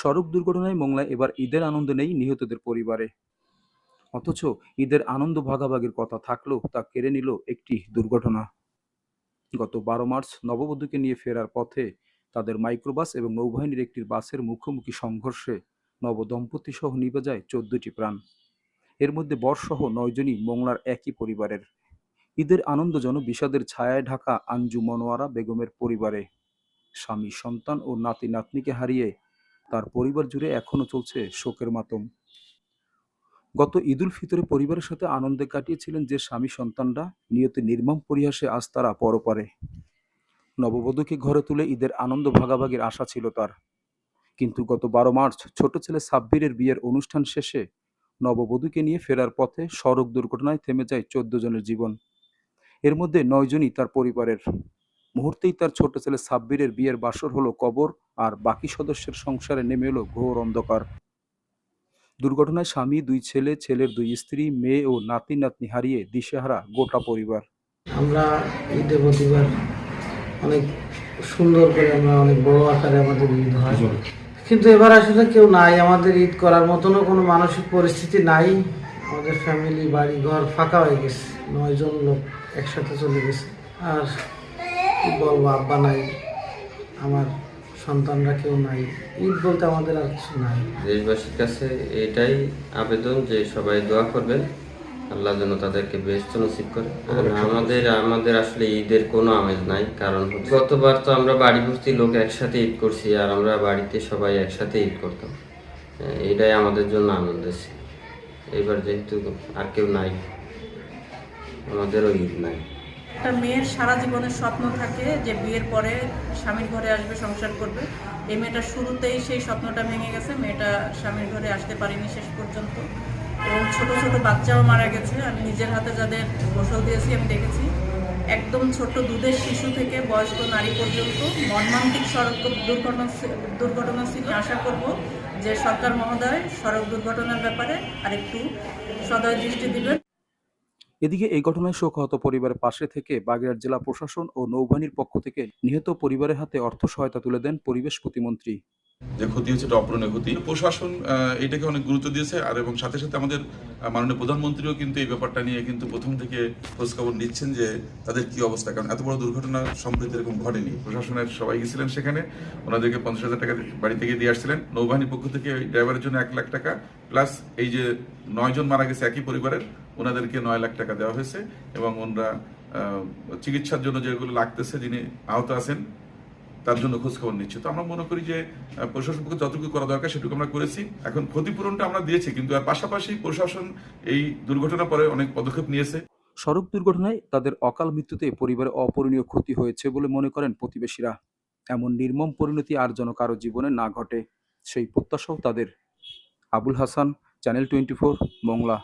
সড়ক দুর্ঘটনায় মোংলায় এবার ঈদের আনন্দ নেই নিহতদের পরিবারে। অথচ ঈদের আনন্দ ভাগাভাগির কথা থাকলেও তা কেড়ে নিল একটি দুর্ঘটনা। গত ১২ মার্চ নববধূকে নিয়ে ফেরার পথে তাদের মাইক্রোবাস এবং নৌবাহিনীর একটি বাসের মুখোমুখি সংঘর্ষে নবদম্পতি সহ নিভে যায় ১৪টি প্রাণ। এর মধ্যে বরসহ ৯ জনই মোংলার একই পরিবারের। ঈদের আনন্দ যেন বিষাদের ছায়ায় ঢাকা আঞ্জু মনোয়ারা বেগমের পরিবারে। স্বামী, সন্তান ও নাতি নাতনিকে হারিয়ে তার পরিবার জুড়ে এখনো চলছে শোকের মাতম। গত ঈদুল ফিতরে পরিবারের সাথে আনন্দে কাটিয়েছিলেন যে স্বামী সন্তানরা, নিয়তির নির্মম পরিহাসে আজ তারা পরপারে। নববধূকে ঘরে তুলে ঈদের আনন্দ ভাগাভাগির আশা ছিল তার। কিন্তু গত ১২ মার্চ ছোট ছেলে সাব্বিরের বিয়ের অনুষ্ঠান শেষে নববধূকে নিয়ে ফেরার পথে সড়ক দুর্ঘটনায় থেমে যায় ১৪ জনের জীবন। এর মধ্যে ৯ জনই তার পরিবারের। মুহূর্তেই তার ছোট ছেলে সাব্বিরের বিয়ের বাসর হলো কবর, আর বাকি সদস্যের সংসারে নেমে এলো ঘোর অন্ধকার। দুর্ঘটনায় স্বামী, ২ ছেলে, ছেলের ২ স্ত্রী, মেয়ে ও নাতি নাতনি হারিয়ে দিশেহারা গোটা পরিবার। আমরা ঈদে প্রতিবার অনেক সুন্দর করে আমরা অনেক বড় আকারে আমাদের ঈদ হয়, কিন্তু এবার আসলে কেউ নাই, আমাদের ঈদ করার মতনও কোনো মানসিক পরিস্থিতি নাই। আমাদের ফ্যামিলি, বাড়ি ঘর ফাঁকা হয়ে গেছে, ৯ জন লোক একসাথে চলে গেছে। আর কি বলবো, আব্বা নাই, আমার সন্তানরা কেউ নাই, ঈদ বলতে আমাদের আর কিছু নাই। দেশবাসীর কাছে এটাই আবেদন যে সবাই দোয়া করবেন, আল্লাহ যেন তাদেরকে বেহেশত নসিব করে। আর আমাদের আসলে ঈদের কোনো আমেজ নাই, কারণ গতবার তো আমরা বাড়ি ভর্তি লোক একসাথে ঈদ করছি, আর আমরা বাড়িতে সবাই একসাথে ঈদ করতাম। এটাই আমাদের জন্য আনন্দ ছিল। এবার যেহেতু আর কেউ নাই, আমাদেরও ঈদ নাই। একটা মেয়ের সারা জীবনের স্বপ্ন থাকে যে বিয়ের পরে স্বামীর ঘরে আসবে, সংসার করবে। এই মেয়েটার শুরুতেই সেই স্বপ্নটা ভেঙে গেছে, মেয়েটা স্বামীর ঘরে আসতে পারেনি শেষ পর্যন্ত, এবং ছোট ছোট বাচ্চাও মারা গেছে। আমি নিজের হাতে যাদের গোসল দিয়েছি আমি দেখেছি, একদম ছোট দুধের শিশু থেকে বয়স্ক নারী পর্যন্ত। মর্মান্তিক সড়ক দুর্ঘটনা ছিল। আশা করব যে সরকার মহোদয় সড়ক দুর্ঘটনার ব্যাপারে আরেকটু সদয় দৃষ্টি দিবেন। এদিকে এই ঘটনায় শোকাহত পরিবারের পাশে থেকে বাগেরহাট জেলা প্রশাসন ও নৌবাহিনীর পক্ষ থেকে নিহত পরিবারের হাতে অর্থ সহায়তা তুলে দেন পরিবেশ প্রতিমন্ত্রী। যে ক্ষতি হচ্ছে এটা অপূরণীয় ক্ষতি। প্রশাসন এটাকে অনেক গুরুত্ব দিয়েছে, আর এবং সাথে সাথে আমাদের মাননীয় প্রধানমন্ত্রীও কিন্তু এই ব্যাপারটা নিয়ে কিন্তু প্রথম থেকে খোঁজখবর নিচ্ছেন যে তাদের কি অবস্থা, কারণ এত বড় দুর্ঘটনা সম্প্রতি এরকম ঘটেনি। প্রশাসনের সবাই গেছিলেন সেখানে, ওনাদেরকে ৫০,০০০ টাকা বাড়ি থেকে দিয়ে আসছিলেন। নৌবাহিনীর পক্ষ থেকে ড্রাইভারের জন্য ১,০০,০০০ টাকা, প্লাস এই যে ৯ জন মারা গেছে একই পরিবারের, ওনাদেরকে ৯,০০,০০০ টাকা দেওয়া হয়েছে। এবং ওনারা চিকিৎসার জন্য যেগুলো লাগতেছে, যিনি আহত আছেন তার জন্য খোঁজখবর নিচ্ছে। তো আমরা মনে করি যে প্রশাসন পক্ষে যতটুকু করা দরকার সেটুকু আমরা করেছি। এখন ক্ষতিপূরণটা আমরা দিয়েছি, কিন্তু আর পাশাপাশি প্রশাসন এই দুর্ঘটনার পরে অনেক পদক্ষেপ নিয়েছে। সড়ক দুর্ঘটনায় তাদের অকাল মৃত্যুতে পরিবারে অপূরণীয় ক্ষতি হয়েছে বলে মনে করেন প্রতিবেশীরা। এমন নির্মম পরিণতি আর যেন কারো জীবনে না ঘটে, সেই প্রত্যাশাও তাদের। আবুল হাসান, চ্যানেল 24, মোংলা।